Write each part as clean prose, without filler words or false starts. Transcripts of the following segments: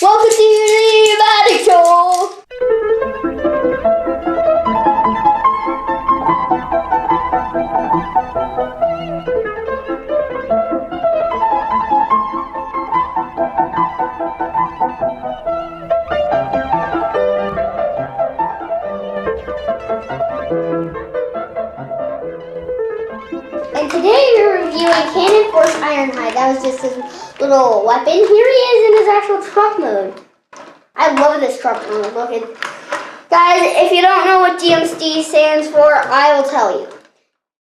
Welcome to the Magic Show! And today we're reviewing Cannon Force Ironhide. That was just his little weapon. Here he is in his actual truck mode. I love this truck mode. Look at, guys, if you don't know what GMC stands for, I will tell you.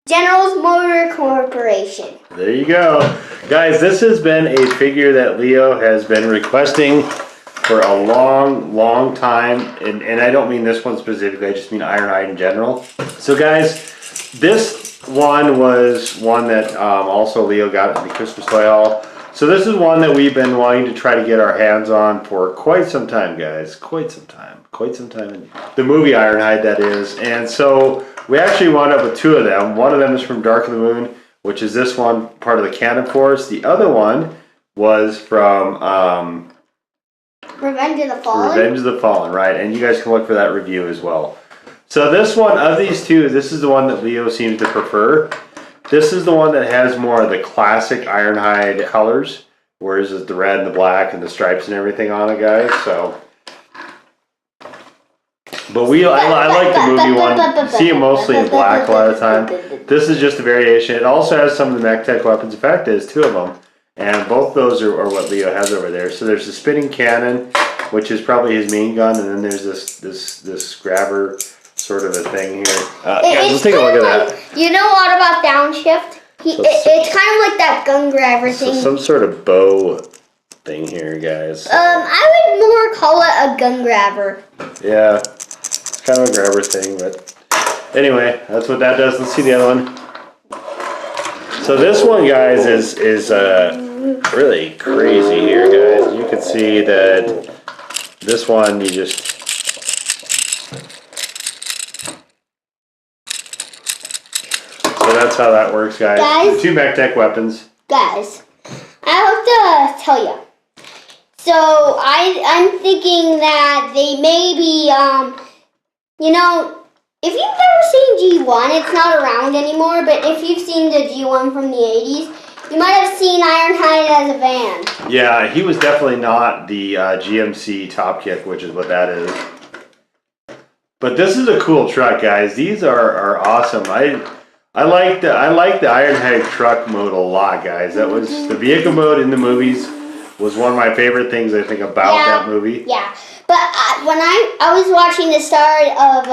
General's Motor Corporation. There you go. Guys, this has been a figure that Leo has been requesting for a long time. And I don't mean this one specifically, I just mean Ironhide in general. So guys, this one was one that also Leo got at the Christmas toy haul. So this is one that we've been wanting to try to get our hands on for quite some time, guys. Quite some time. The movie Ironhide, that is. And so we actually wound up with two of them. One of them is from Dark of the Moon, which is this one, part of the Cannon Force. The other one was from Revenge of the Fallen. Revenge of the Fallen, right. And you guys can look for that review as well. So this one, of these two, this is the one that Leo seems to prefer. This is the one that has more of the classic Ironhide colors, whereas it's the red and the black and the stripes and everything on it, guys. So, but I like the movie one. You see it mostly in black a lot of the time. This is just a variation. It also has some of the mech tech weapons. In fact, there's two of them, and both those are what Leo has over there. So there's the spinning cannon, which is probably his main gun, and then there's this grabber sort of a thing here. Guys, let's take a look at that. You know what about downshift? It's kind of like that gun grabber thing. So some sort of bow thing here, guys. I would more call it a gun grabber. Yeah, it's kind of a grabber thing, but anyway, that's what that does. Let's see the other one. So this one, guys, is really crazy here, guys. You can see that this one, you just... So that's how that works, guys. Two mech tech weapons. Guys, I have to tell you. So I'm thinking that they may be, you know, if you've ever seen G1, it's not around anymore, but if you've seen the G1 from the 80s, you might have seen Ironhide as a van. Yeah, he was definitely not the GMC Top Kick, which is what that is. But this is a cool truck, guys. These are awesome. I like the Ironhide truck mode a lot, guys. That was the vehicle mode in the movies was one of my favorite things I think about that movie. Yeah, but when I was watching the start of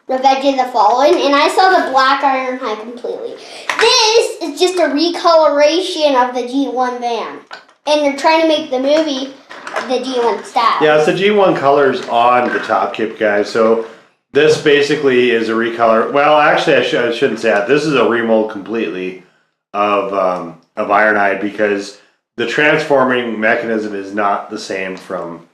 Revenge of the Fallen, and I saw the black Ironhide completely. This is just a recoloration of the G1 van, and they're trying to make the movie the G1 style. Yeah, it's the G1 colors on the top kit, guys. So this basically is a recolor. Well, actually, I shouldn't say that. This is a remold completely of Ironhide because the transforming mechanism is not the same from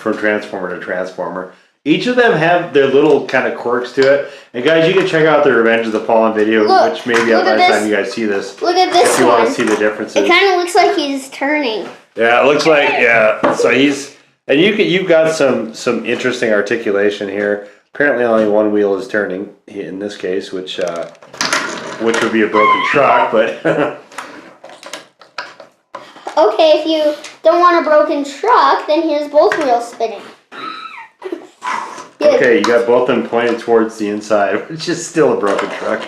transformer to transformer. Each of them have their little kind of quirks to it. And guys, you can check out the Revenge of the Fallen video, which may be out by the time you guys see this. Look at this if you want to see the differences. It kind of looks like he's turning. Yeah, it looks like So he's, and you've got some interesting articulation here. Apparently, only one wheel is turning in this case, which would be a broken truck, but. Okay, if you don't want a broken truck, then here's both wheels spinning. Okay, you got both of them pointed towards the inside, which is still a broken truck.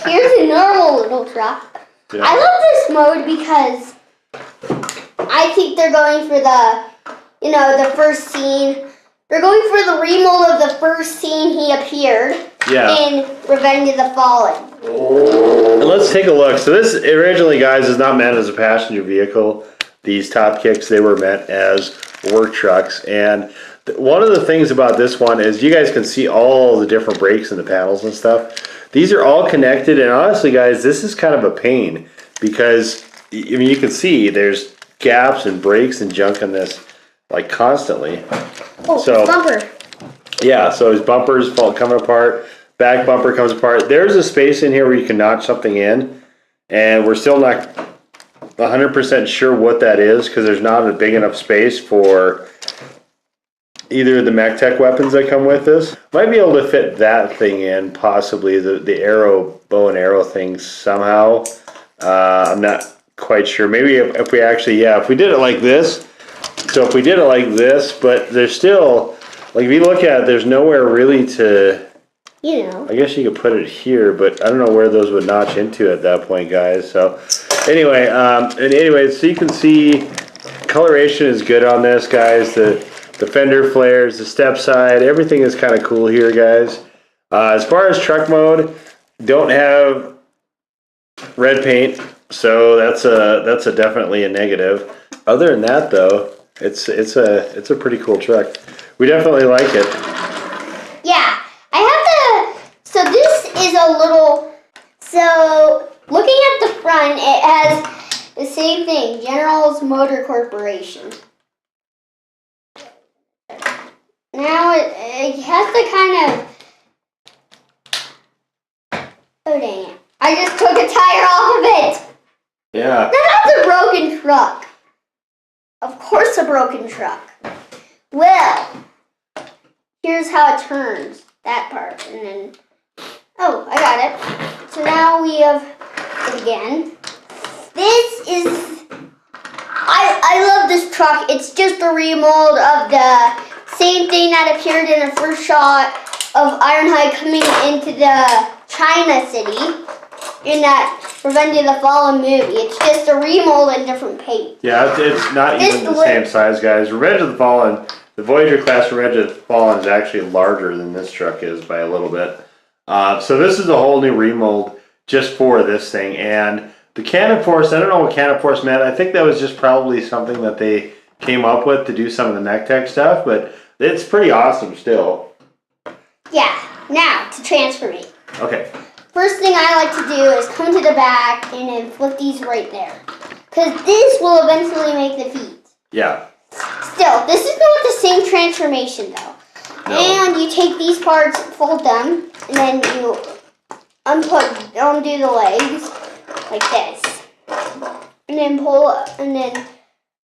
Here's a normal little truck. Yeah. I love this mode because I think they're going for the first scene. They're going for the remold of the first scene he appeared in Revenge of the Fallen. And let's take a look. So this originally, guys, is not meant as a passenger vehicle. These top kicks, they were meant as work trucks. And one of the things about this one is you guys can see all the different brakes and the panels and stuff. These are all connected. And honestly, guys, this is kind of a pain because, I mean, you can see there's gaps and brakes and junk in this like constantly. Oh, so, bumper. Yeah, so his bumper's coming apart. Back bumper comes apart. There's a space in here where you can notch something in, and we're still not 100% sure what that is because there's not a big enough space for either of the MechTech weapons that come with this. Might be able to fit that thing in, possibly the arrow, bow and arrow thing somehow. I'm not quite sure. Maybe if we actually, yeah, if we did it like this. So if we did it like this, but there's still, like if you look at it, there's nowhere really to, you know. I guess you could put it here, but I don't know where those would notch into at that point, guys. So anyway, so you can see coloration is good on this, guys. The fender flares, the step side, everything is kind of cool here, guys. As far as truck mode, don't have red paint, so that's a definitely a negative. Other than that, though, it's a pretty cool truck. We definitely like it. Yeah, I have to. So this is a little. So looking at the front, it has the same thing. General's Motor Corporation. Now it has to kind of. Oh dang it! I just took a tire off of it. Yeah. Now that's a broken truck. Of course, a broken truck. Well, here's how it turns. That part, and then. Oh, I got it. So now we have it again. This is. I love this truck. It's just a remold of the same thing that appeared in the first shot of Ironhide coming into the China city in that Revenge of the Fallen movie. It's just a remold in different paint. Yeah, it's not even the same size, guys. Revenge of the Fallen, the Voyager class Revenge of the Fallen is actually larger than this truck is by a little bit. So this is a whole new remold just for this thing. And the Cannon Force, I don't know what Cannon Force meant. I think that was just probably something that they came up with to do some of the MechTech stuff, but it's pretty awesome still. Yeah, now to transformate. Okay. First thing I like to do is come to the back and then flip these right there. Because this will eventually make the feet. Yeah. Still, this is not the same transformation though. No. And you take these parts, fold them, and then you undo the legs like this. And then pull, and then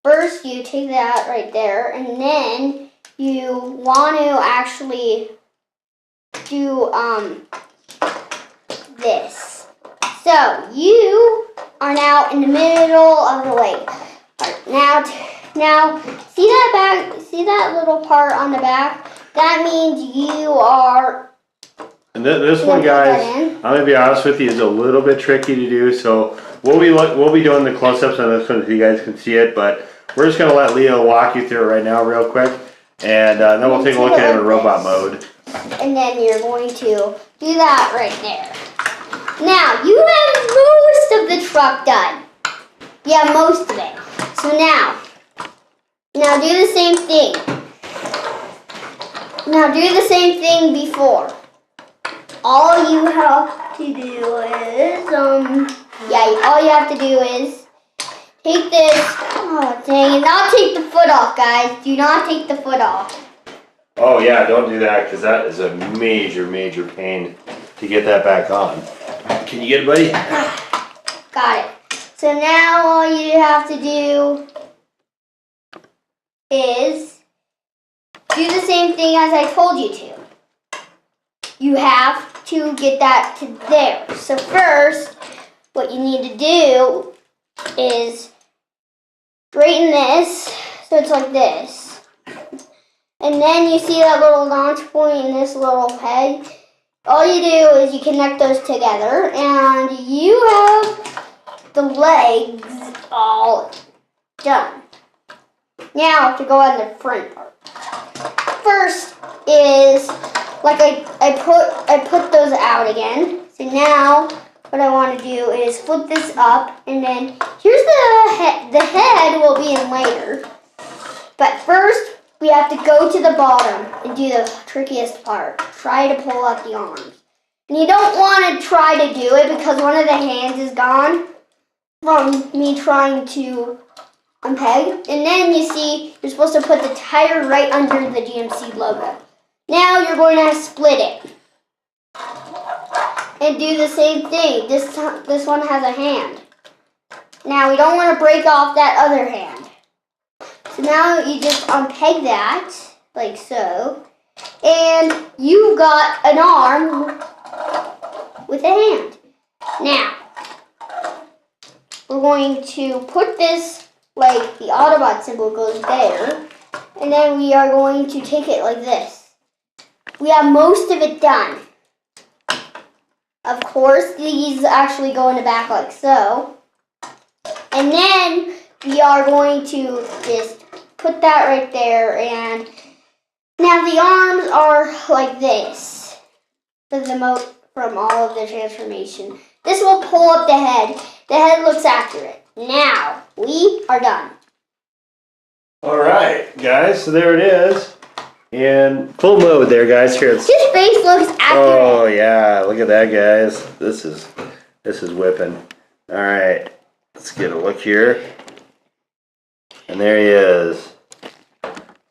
first you take that right there, and then you want to actually do this. So you are now in the middle of the leg. Now see that little part on the back? That means you are. And this one, guys, I'm gonna be honest with you, is a little bit tricky to do. So we'll be doing the close-ups on this one so you guys can see it, but we're just gonna let Leo walk you through it right now, real quick, and then we'll take a look at it in robot mode. And then you're going to do that right there. Now you have most of the truck done. Yeah, most of it. So now do the same thing. Now do the same thing before. All you have to do is, all you have to do is take this, oh dang it, not take the foot off, guys. Do not take the foot off. Oh yeah, don't do that because that is a major, major pain to get that back on. Can you get it, buddy? Got it. So now all you have to do is do the same thing as I told you to. You have to get that to there. So first, what you need to do is straighten this so it's like this. And then you see that little launch point and this little head. All you do is you connect those together and you have the legs all done. Now to go on the front part. First is like I put those out again. So now what I want to do is flip this up, and then here's the head. The head will be in later. But first we have to go to the bottom and do the trickiest part. Try to pull out the arms. And you don't want to try to do it because one of the hands is gone from me trying to unpeg. And then you see you're supposed to put the tire right under the GMC logo. Now you're going to split it. And do the same thing. This one has a hand. Now we don't want to break off that other hand. So now you just unpeg that, like so. And you got an arm with a hand. Now, we're going to put this, like the Autobot symbol goes there. And then we are going to take it like this. We have most of it done. Of course, these actually go in the back like so. And then we are going to just put that right there. And now the arms are like this from all of the transformation. This will pull up the head. The head looks accurate. Now, we are done. Alright, guys, so there it is. In full mode there, guys. Here it's... His face looks accurate. Oh, yeah. Look at that, guys. This is whipping. Alright, let's get a look here. And there he is.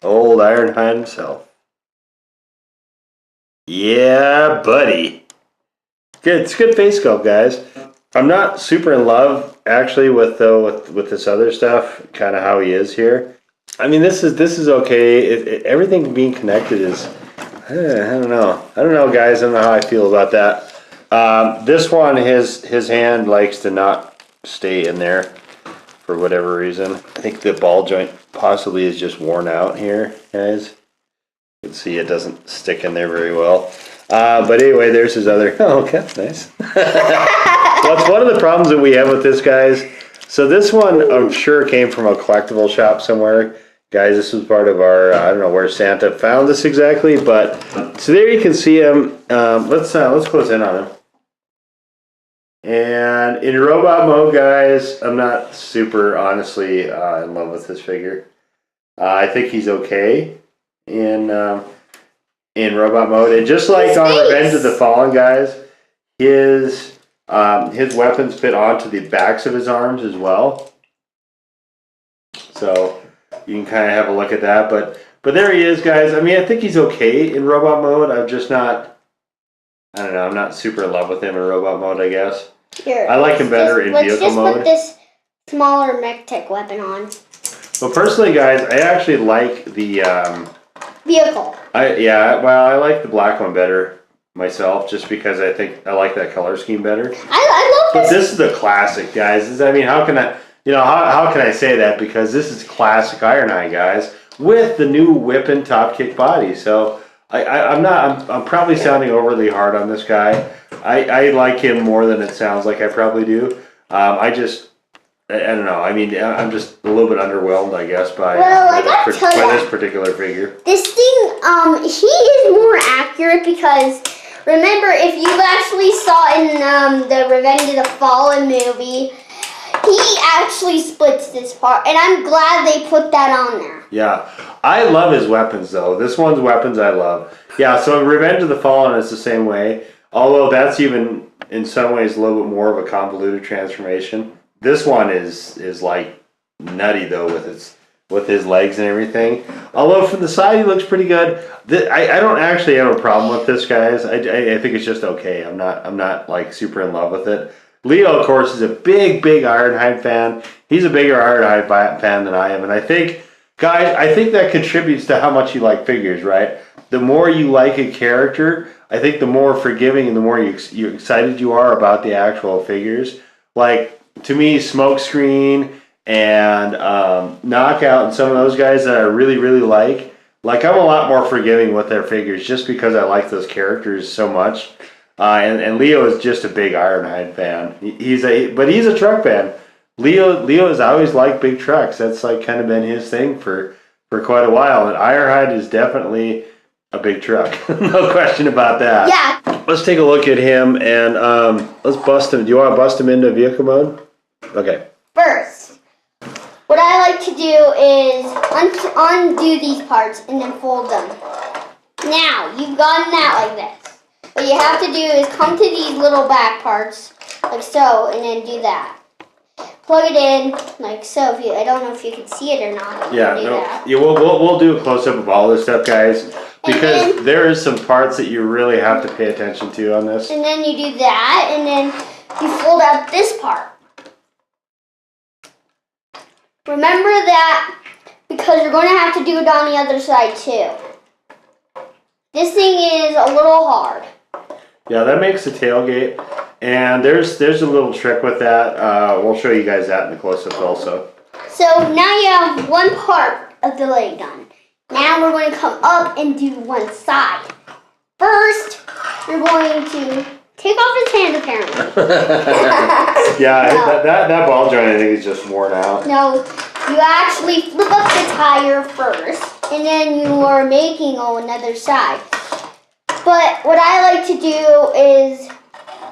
Old Ironhide himself. Yeah, buddy. Good. It's a good face sculpt, guys. I'm not super in love, actually, with this other stuff. Kind of how he is here. I mean, this is okay. Everything being connected is, I don't know. I don't know, guys. I don't know how I feel about that. This one, his hand likes to not stay in there for whatever reason. I think the ball joint possibly is just worn out here, guys. You can see it doesn't stick in there very well. But anyway, there's his other. Oh, okay, that's nice. Well, it's one of the problems that we have with this, guys. So this one, I'm sure, came from a collectible shop somewhere. Guys, this was part of our, I don't know where Santa found this exactly, but so there you can see him. Let's close in on him. And in robot mode, guys, I'm not super, honestly, in love with this figure. I think he's okay in robot mode. And just like on Revenge of the Fallen, guys, his weapons fit onto the backs of his arms as well. So you can kind of have a look at that. But there he is, guys. I mean, I think he's okay in robot mode. I'm just not, I don't know, I'm not super in love with him in robot mode, I guess. Here, I like him better in vehicle mode. Let's just put this smaller mech tech weapon on. But personally, guys, I actually like the vehicle. I like the black one better myself, just because I think I like that color scheme better. I love this. But this is the classic, guys. I mean, how can I say that? Because this is classic Ironhide, guys, with the new whipping top kick body. So I'm probably sounding overly hard on this guy. I like him more than it sounds like I probably do. I don't know. I mean, I'm just a little bit underwhelmed, I guess, by this particular figure. This thing, he is more accurate because, remember, if you actually saw in the Revenge of the Fallen movie, he actually splits this part, and I'm glad they put that on there. Yeah. I love his weapons, though. This one's weapons I love. Yeah, so Revenge of the Fallen is the same way, although that's even, in some ways, a little bit more of a convoluted transformation. This one is like nutty, though, with his legs and everything. Although from the side he looks pretty good. I don't actually have a problem with this, guys. I think it's just okay. I'm not like super in love with it. Leo, of course, is a big Ironhide fan. He's a bigger Ironhide fan than I am, and I think, guys, that contributes to how much you like figures, right? The more you like a character, I think the more forgiving and the more you excited you are about the actual figures. Like, to me, Smokescreen and Knockout and some of those guys that I really like, I'm a lot more forgiving with their figures just because I like those characters so much. And Leo is just a big Ironhide fan. He's a truck fan. Leo has always liked big trucks. That's like kind of been his thing for quite a while. And Ironhide is definitely a big truck. No question about that. Yeah. Let's take a look at him and let's bust him. Do you want to bust him into vehicle mode? Okay. First, what I like to do is undo these parts and then fold them. Now, you've gotten that like this. What you have to do is come to these little back parts, like so, and then do that. Plug it in, like so. I don't know if you can see it or not. Yeah, we'll do a close-up of all this stuff, guys, because there is some parts that you really have to pay attention to on this. And then you do that, and then you fold out this part. remember that because you're going to have to do it on the other side too. This thing is a little hard. Yeah, that makes the tailgate. And there's a little trick with that. We'll show you guys that in the close-ups also. So now you have one part of the leg done. Now we're going to come up and do one side. First, you're going to take off his hand apparently. Yeah, No. that ball joint I think is just worn out. No, you actually flip up the tire first, and then you are making another side. But what I like to do is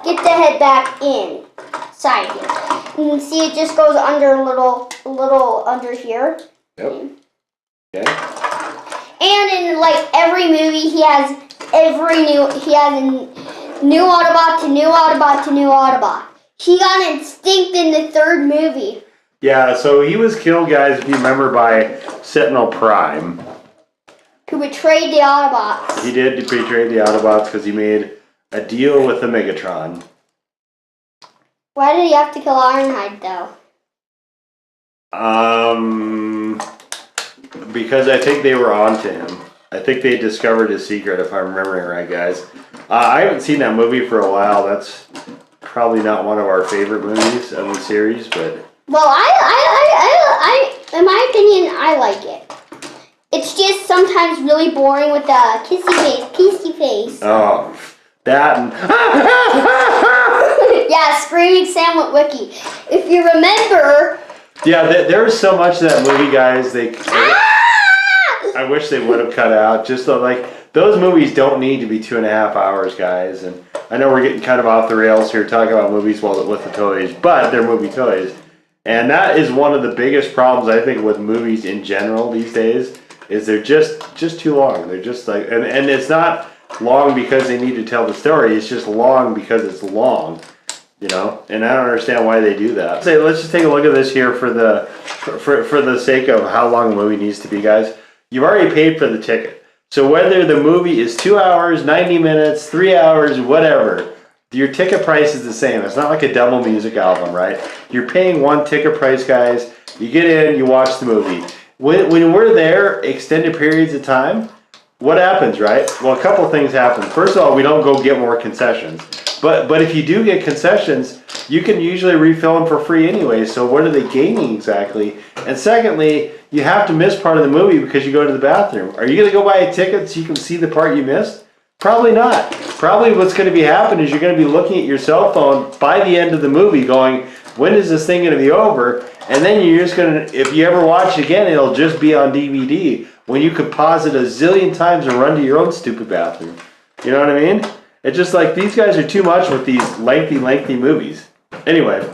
get the head back in side here. You can see it just goes under a little under here. Yep. Okay. And in like every movie, he has a new Autobot to new Autobot to new Autobot. He got extinct in the third movie. Yeah, so he was killed, guys, if you remember, by Sentinel Prime. Who betrayed the Autobots. He did betray the Autobots because he made a deal with the Megatron. Why did he have to kill Ironhide, though? Because I think they were on to him. I think they discovered his secret, if I'm remembering right, guys. I haven't seen that movie for a while. That's probably not one of our favorite movies of the series, but... Well, in my opinion, I like it. It's just sometimes really boring with the kissy face. Oh, that and... Yeah, Screaming Sam with Wiki. If you remember... Yeah, there was so much of that movie, guys. I wish they would have cut out. Just so, like, those movies don't need to be 2.5 hours, guys. And I know we're getting kind of off the rails here talking about movies with the toys, but they're movie toys. And that is one of the biggest problems, I think, with movies in general these days, is they're just too long. They're just like, and it's not long because they need to tell the story. It's just long because it's long. You know, and I don't understand why they do that. So let's just take a look at this here for the sake of how long a movie needs to be, guys. You've already paid for the ticket. So whether the movie is 2 hours, 90 minutes, 3 hours, whatever, your ticket price is the same. It's not like a double music album, right? You're paying one ticket price, guys. You get in, you watch the movie. When we're there extended periods of time, what happens, right? Well, a couple things happen. First of all, we don't go get more concessions. But if you do get concessions, you can usually refill them for free anyway, so what are they gaining exactly? And secondly, you have to miss part of the movie because you go to the bathroom. Are you going to go buy a ticket so you can see the part you missed? Probably not. Probably what's going to be happening is you're going to be looking at your cell phone by the end of the movie going, when is this thing going to be over? And then you're just going to, if you ever watch it again, it'll just be on DVD when you could pause it a zillion times and run to your own stupid bathroom. You know what I mean? It's just like these guys are too much with these lengthy movies. Anyway,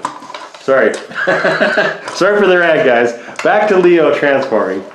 sorry. Sorry for the rant, guys. Back to Leo transforming.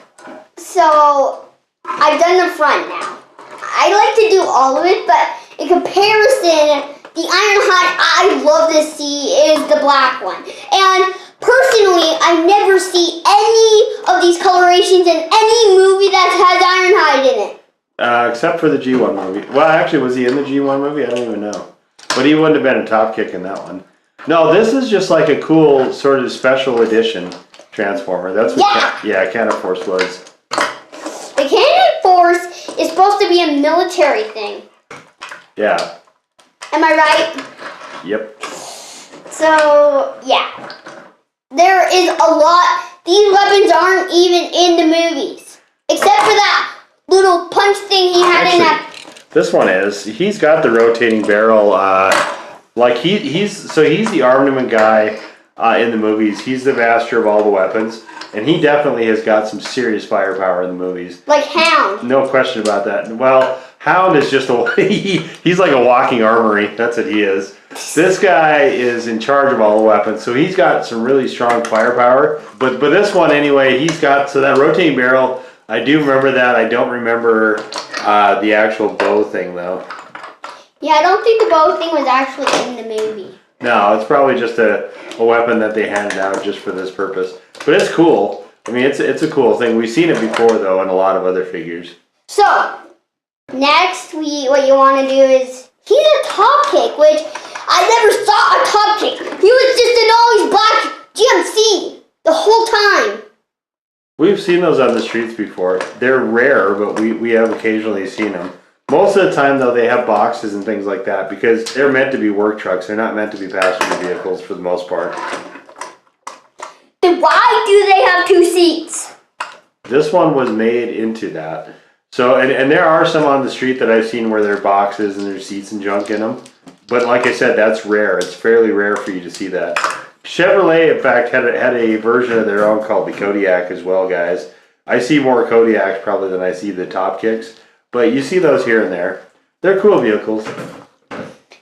So, I've done the front now. I like to do all of it, but in comparison, the Ironhide I love to see is the black one. And personally, I never see any of these colorations in any movie that has Ironhide in it. Except for the G1 movie. Well, actually, was he in the G1 movie? I don't even know. But he wouldn't have been a top kick in that one. No, this is just like a cool sort of special edition Transformer. That's what Cannon Force was. The Cannon Force is supposed to be a military thing. Yeah. Am I right? Yep. So, yeah. There is a lot. These weapons aren't even in the movies. Except for that little punch thing he had in that. This one is. He's got the rotating barrel. Like he's the armament guy in the movies. He's the master of all the weapons, and he definitely has got some serious firepower in the movies. Like Hound. No question about that. Well, Hound is just he's like a walking armory. That's what he is. This guy is in charge of all the weapons, so he's got some really strong firepower. But this one anyway, he's got that rotating barrel. I do remember that. I don't remember the actual bow thing, though. Yeah, I don't think the bow thing was actually in the movie. No, it's probably just a weapon that they handed out just for this purpose. But it's cool. I mean, it's a cool thing. We've seen it before, though, in a lot of other figures. So, next, what you want to do is, he's a top kick, which I never saw a top kick. He was just an always black GMC the whole time. We've seen those on the streets before. They're rare, but we have occasionally seen them. Most of the time, though, they have boxes and things like that because they're meant to be work trucks. They're not meant to be passenger vehicles for the most part. Then why do they have 2 seats? This one was made into that. So, and there are some on the street that I've seen where there are boxes and there's seats and junk in them. But like I said, that's rare. It's fairly rare for you to see that. Chevrolet, in fact, had a version of their own called the Kodiak as well, guys. I see more Kodiaks probably than I see the Top Kicks. But you see those here and there. They're cool vehicles.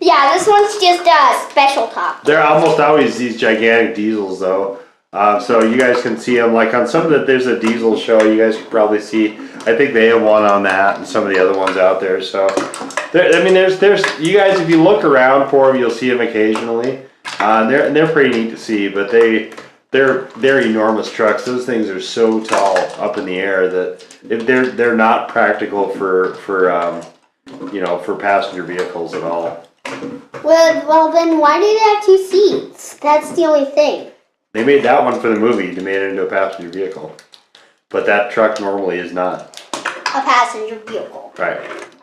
Yeah, this one's just a special top. They're almost always these gigantic diesels, though. So you guys can see them. Like on some of the, there's a diesel show. You guys can probably see. I think they have one on that, and some of the other ones out there. So, I mean, there's you guys. If you look around for them, you'll see them occasionally. They're pretty neat to see, but they're enormous trucks. Those things are so tall up in the air that they're not practical for passenger vehicles at all. Well, then why do they have 2 seats? That's the only thing. They made that one for the movie to make it into a passenger vehicle, but that truck normally is not a passenger vehicle. Right.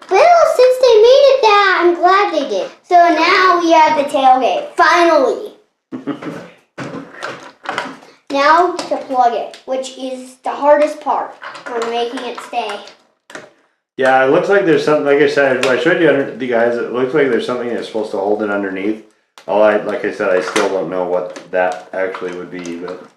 Well, since they made it that, I'm glad they did. So now we have the tailgate. Finally. Now to plug it, which is the hardest part for making it stay. Yeah, it looks like there's something, like I said, I showed you under the guys, it looks like there's something that's supposed to hold it underneath. Like I said, I still don't know what that actually would be, but.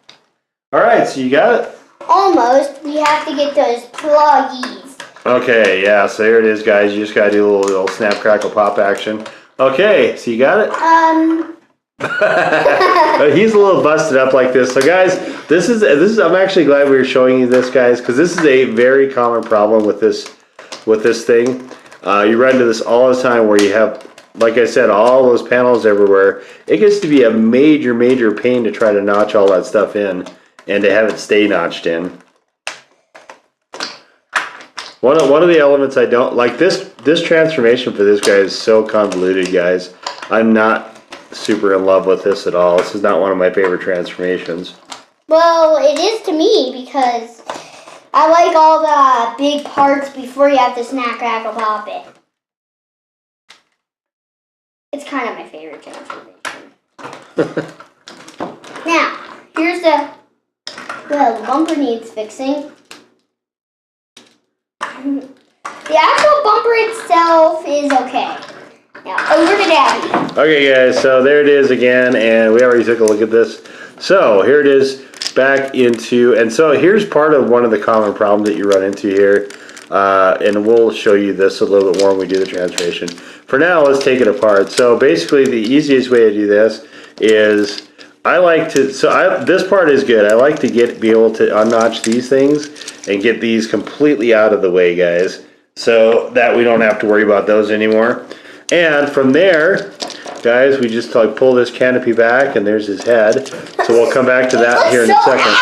Alright, so you got it? Almost. We have to get those pluggies. Okay, yeah, so here it is, guys. You just gotta do a little snap, crackle, pop action. Okay, so you got it? He's a little busted up like this. So guys, this is I'm actually glad we were showing you this, guys, because this is a very common problem with this thing. You run into this all the time where you have, like I said, all those panels everywhere. It gets to be a major pain to try to notch all that stuff in and to have it stay notched in. One of the elements I don't like, this transformation for this guy is so convoluted, guys. I'm not super in love with this at all. This is not one of my favorite transformations. Well, it is to me because I like all the big parts before you have to snap, crackle, pop it. It's kind of my favorite transformation. Now, here's the bumper needs fixing. The actual bumper itself is okay. Now, over to Daddy. Okay, guys, so there it is again, and we already took a look at this. So, here it is back into, and so here's part of one of the common problems that you run into here, and we'll show you this a little bit more when we do the transformation. For now, let's take it apart. So, basically, the easiest way to do this is, this part is good. I like to be able to unnotch these things and get these completely out of the way, guys, so that we don't have to worry about those anymore. And from there, guys, we just pull this canopy back, and there's his head. So we'll come back to that here in a second.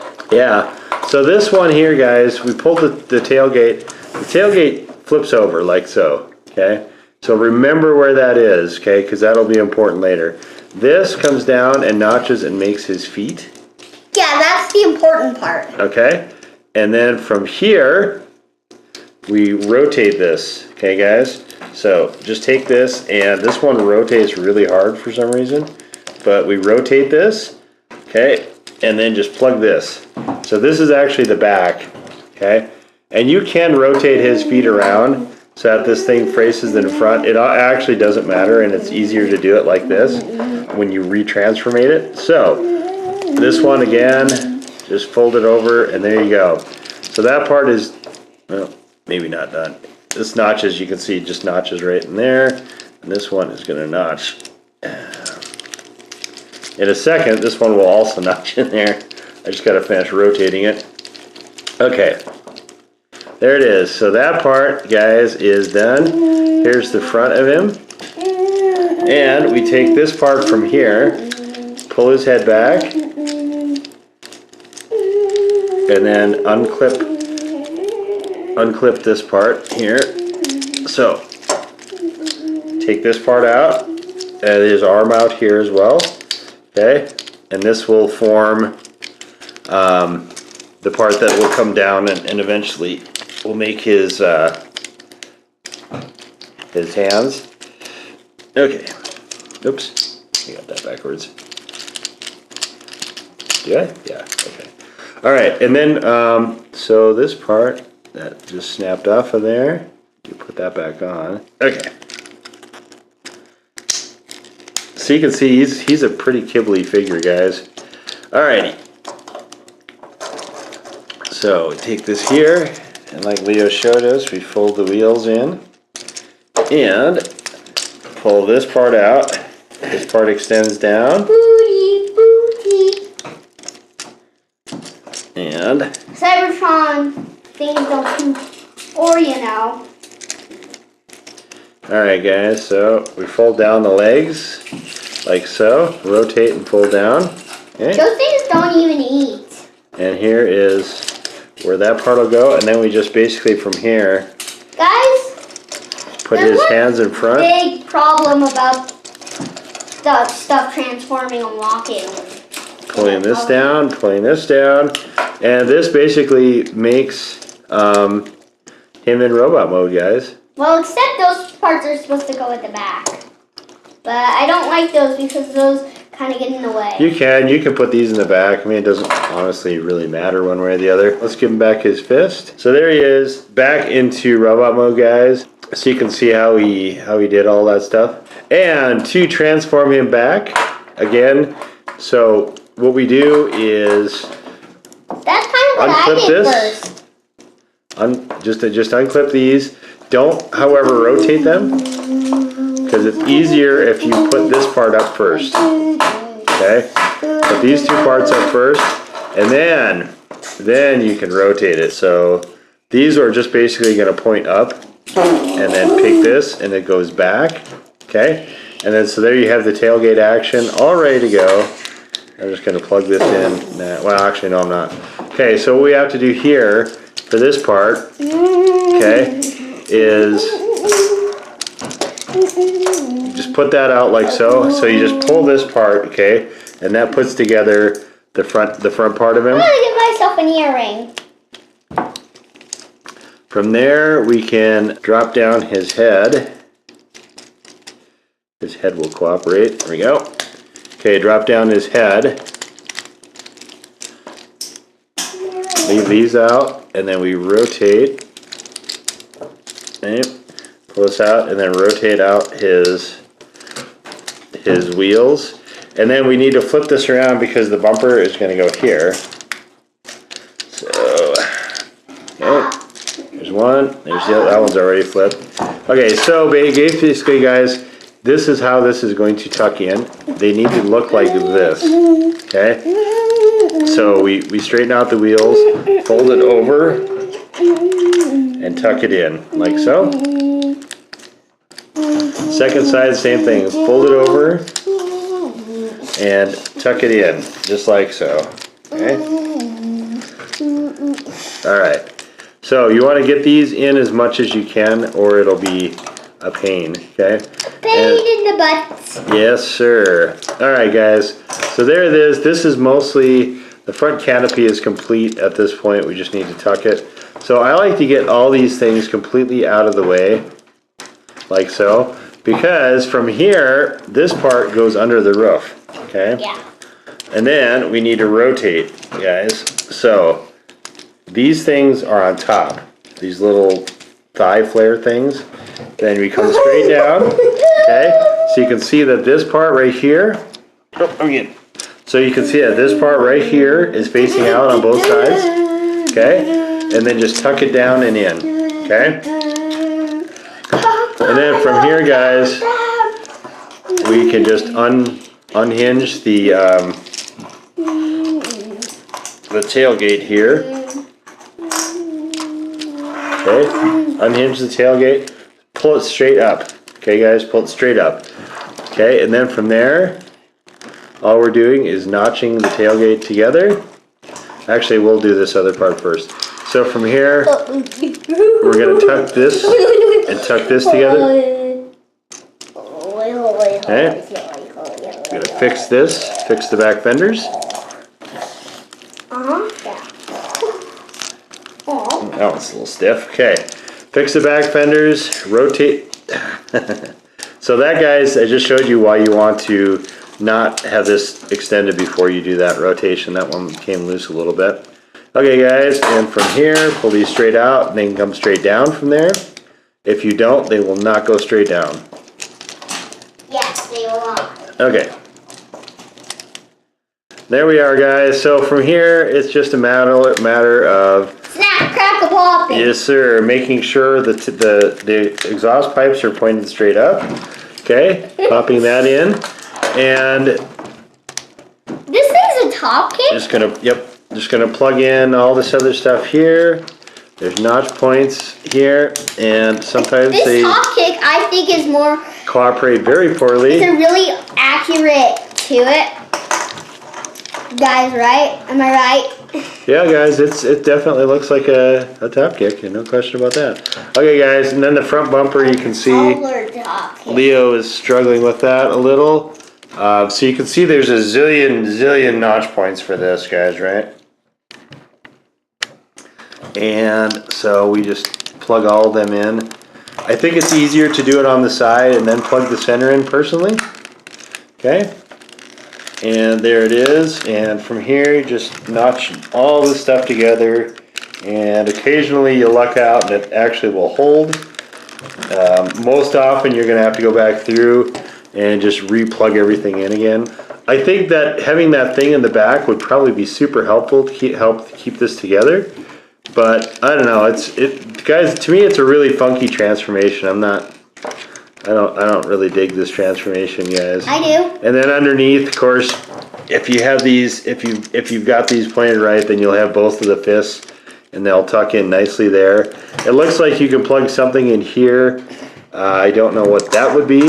Accurate. Yeah. So this one here, guys, we pulled the tailgate. The tailgate flips over like so. Okay. So remember where that is, okay, because that'll be important later. This comes down and notches and makes his feet. Yeah, that's the important part. Okay. And then from here, we rotate this, okay, guys? So just take this, and this one rotates really hard for some reason, but we rotate this, okay, and then just plug this. So this is actually the back, okay? And you can rotate his feet around so that this thing faces in front. It actually doesn't matter, and it's easier to do it like this when you retransformate it. So this one again, just fold it over, and there you go. So that part is, well, maybe not done. This notches, you can see, just notches right in there. And this one is going to notch. In a second, this one will also notch in there. I just got to finish rotating it. Okay. There it is. So that part, guys, is done. Here's the front of him. And we take this part from here, pull his head back, and then unclip this part here. So take this part out, and his arm out here as well. Okay, and this will form the part that will come down and eventually will make his hands. Okay. Oops. I got that backwards. Did I? Yeah. Okay. All right. And then, so this part that just snapped off of there, you put that back on. Okay. So you can see he's a pretty kibbly figure, guys. All righty. So we take this here, and like Leo showed us, we fold the wheels in and pull this part out. This part extends down. Booty, booty. And Cybertron things don't poop. Or you know. alright guys, so we fold down the legs like so. Rotate and pull down. Okay. Those things don't even eat. And here is where that part will go, and then we just basically from here Guys, put his hands in front. big problem about stuff transforming and walking. Pulling this down, and this basically makes him in robot mode, guys. Well, except those parts are supposed to go at the back. But I don't like those because those kind of get in the way. You can put these in the back. I mean, it doesn't honestly really matter one way or the other. Let's give him back his fist. So there he is, back into robot mode, guys. So you can see how he did all that stuff. And to transform him back again, so what we do is That's kind of what I unclip did this. first. Just unclip these. Don't, however, rotate them, because it's easier if you put this part up first. Okay, put these two parts up first, and then you can rotate it. So these are just basically going to point up, and then pick this, and it goes back. Okay, and then so there you have the tailgate action all ready to go. I'm just going to plug this in. Nah, well, actually, no, I'm not. Okay, so what we have to do here for this part, okay, is just put that out like so. So you just pull this part, okay, and that puts together the front part of him. I'm gonna give myself an earring. From there, we can drop down his head. His head will cooperate. There we go. Okay, drop down his head. Leave these out, and then we rotate. Okay. Pull this out, and then rotate out his wheels. And then we need to flip this around because the bumper is going to go here. So, okay. There's one. There's the other. That one's already flipped. Okay, so basically, guys, this is how this is going to tuck in. They need to look like this. Okay? So we straighten out the wheels, fold it over, and tuck it in, like so. Second side, same thing. Fold it over and tuck it in, just like so. Okay? Alright. So you want to get these in as much as you can, or it'll be a pain. Okay? Pain in the butts. Yes, sir. Alright, guys. So there it is. This is mostly, the front canopy is complete at this point. We just need to tuck it. So I like to get all these things completely out of the way, like so, because from here, this part goes under the roof. Okay? Yeah. And then we need to rotate, guys. So these things are on top. These little thigh flare things. Then we come straight down. Okay? So you can see that this part right here. Oh, again. So you can see that this part right here is facing out on both sides. Okay? And then just tuck it down and in. Okay? And then from here, guys, we can just unhinge the tailgate here. Okay, unhinge the tailgate, pull it straight up. Okay, guys, pull it straight up. Okay, and then from there, all we're doing is notching the tailgate together. Actually, we'll do this other part first. So from here, we're going to tuck this and tuck this together. Okay. We're going to fix this, fix the back fenders. Uh-huh. Yeah. Oh. That one's a little stiff. Okay. Fix the back fenders. Rotate. So that, guys, I just showed you why you want to not have this extended before you do that rotation. That one came loose a little bit. Okay, guys, and from here, pull these straight out, and they can come straight down from there. If you don't, they will not go straight down. Yes, they will not. Okay. There we are, guys. So from here, it's just a matter of Snap, crackle, popping. yes, sir. Making sure that the exhaust pipes are pointed straight up. Okay, popping that in, and This thing's a top kick? just gonna plug in all this other stuff here. There's notch points here, and sometimes This they top kick, I think, is more. cooperate very poorly. It's a really accurate to it. Guys, right? Am I right? Yeah, guys, it definitely looks like a top kick, no question about that. Okay, guys, and then the front bumper, you can see Taller top kick. Leo is struggling with that a little. So you can see there's a zillion notch points for this, guys, right? And so we just plug all of them in. I think it's easier to do it on the side and then plug the center in personally. Okay. And there it is. And from here, you just notch all this stuff together. And occasionally you luck out and it actually will hold. Most often you're going to have to go back through and just re-plug everything in again. I think that having that thing in the back would probably be super helpful to help keep this together. But I don't know. Guys, to me, it's a really funky transformation. I don't really dig this transformation, guys. I do. And then underneath, of course, if you have these, if you've got these pointed right, then you'll have both of the fists, and they'll tuck in nicely there. It looks like you can plug something in here. I don't know what that would be,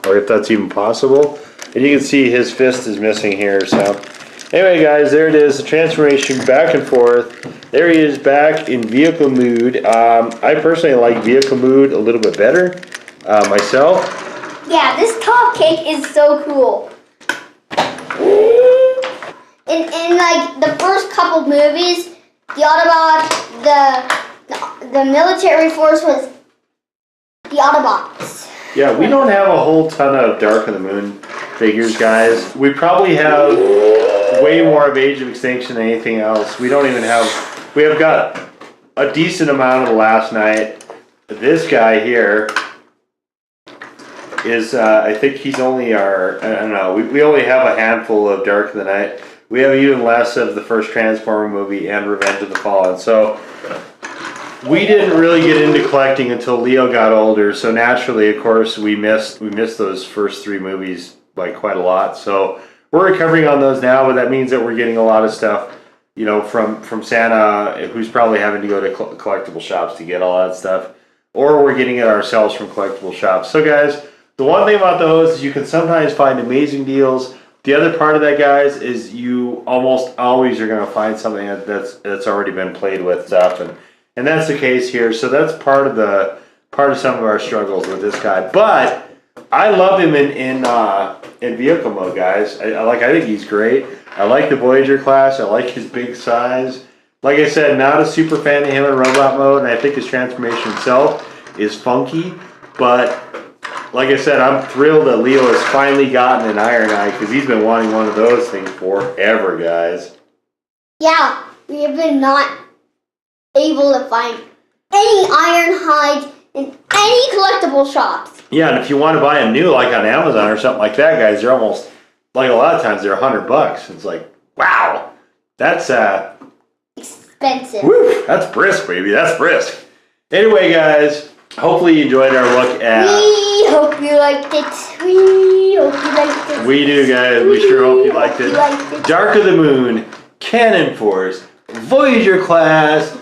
or if that's even possible. And you can see his fist is missing here. So anyway, guys, there it is. The transformation back and forth. There he is back in vehicle mood. I personally like vehicle mood a little bit better myself. Yeah, this top kick is so cool. In like the first couple movies, the Autobot, the military force was the Autobots. Yeah, we don't have a whole ton of Dark of the Moon figures, guys. We probably have way more of Age of Extinction than anything else. We have got a decent amount of the Last Night. This guy here is, I think he's only I don't know, we only have a handful of Dark of the Night. We have even less of the first Transformer movie and Revenge of the Fallen. So we didn't really get into collecting until Leo got older. So naturally, of course, we missed those first three movies by quite a lot. So we're recovering on those now, but that means that we're getting a lot of stuff, you know, from Santa, who's probably having to go to collectible shops to get all that stuff, or we're getting it ourselves from collectible shops. So guys, the one thing about those is you can sometimes find amazing deals. The other part of that, guys, is you almost always are going to find something that's already been played with stuff, and that's the case here. So that's part of some of our struggles with this guy. But I love him in vehicle mode, guys. I think he's great. I like the Voyager class. I like his big size. Like I said, not a super fan of him in robot mode, and I think his transformation itself is funky. But like I said, I'm thrilled that Leo has finally gotten an Ironhide, because he's been wanting one of those things forever, guys. Yeah, we have been not able to find any Ironhide in any collectible shops. Yeah, and if you want to buy them new, like on Amazon or something like that, guys, they're almost, like a lot of times, they're $100. It's like, wow, that's Expensive. woo, that's brisk, baby. That's brisk. Anyway, guys, hopefully you enjoyed our look at. We hope you liked it. We hope you liked it. We do, guys. We sure hope you liked it. Dark of the Moon, Cannon Force, Voyager class,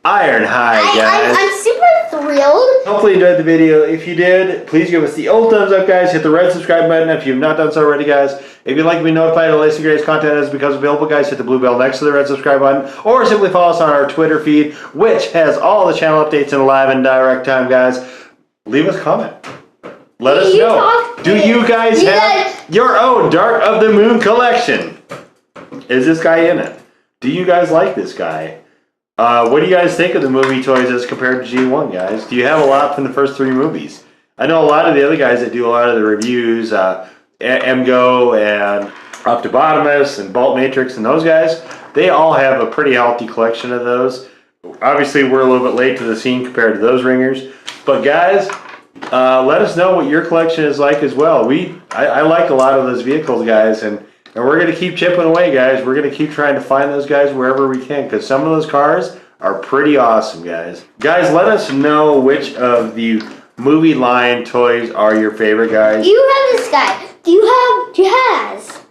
Ironhide, guys. I'm super thrilled. Hopefully you enjoyed the video. If you did, please give us the old thumbs up, guys. Hit the red subscribe button if you've not done so already, guys. If you'd like to be notified of the latest and greatest content as it becomes available, guys, hit the blue bell next to the red subscribe button, or simply follow us on our Twitter feed, which has all the channel updates in live and direct time, guys. Leave us a comment. Let us know. Do you guys have your own Dark of the Moon collection? Is this guy in it? Do you guys like this guy? What do you guys think of the movie toys as compared to G1, guys? Do you have a lot from the first 3 movies? I know a lot of the other guys that do a lot of the reviews, MGO and Optibotimus and Bolt Matrix and those guys, they all have a pretty healthy collection of those. Obviously, we're a little bit late to the scene compared to those ringers. But guys, let us know what your collection is like as well. I like a lot of those vehicles, guys, and we're going to keep chipping away, guys. We're going to keep trying to find those guys wherever we can, because some of those cars are pretty awesome, guys. Guys, let us know which of the movie line toys are your favorite, guys. You have this guy. Do you have Jazz?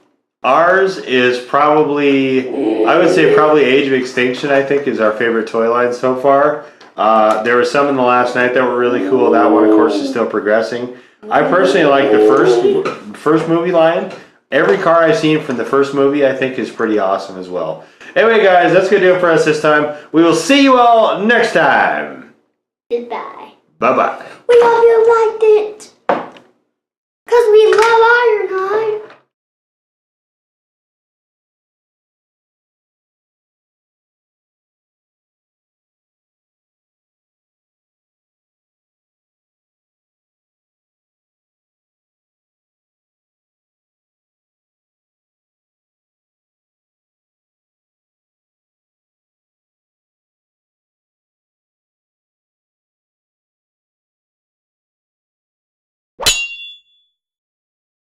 Ours is probably, I would say probably Age of Extinction, I think, is our favorite toy line so far. There were some in the last night that were really cool. That one, of course, is still progressing. I personally like the first movie line. Every car I've seen from the first movie, I think, is pretty awesome as well. Anyway, guys, that's going to do it for us this time. We will see you all next time. Goodbye. Bye-bye. We hope you liked it. Because we love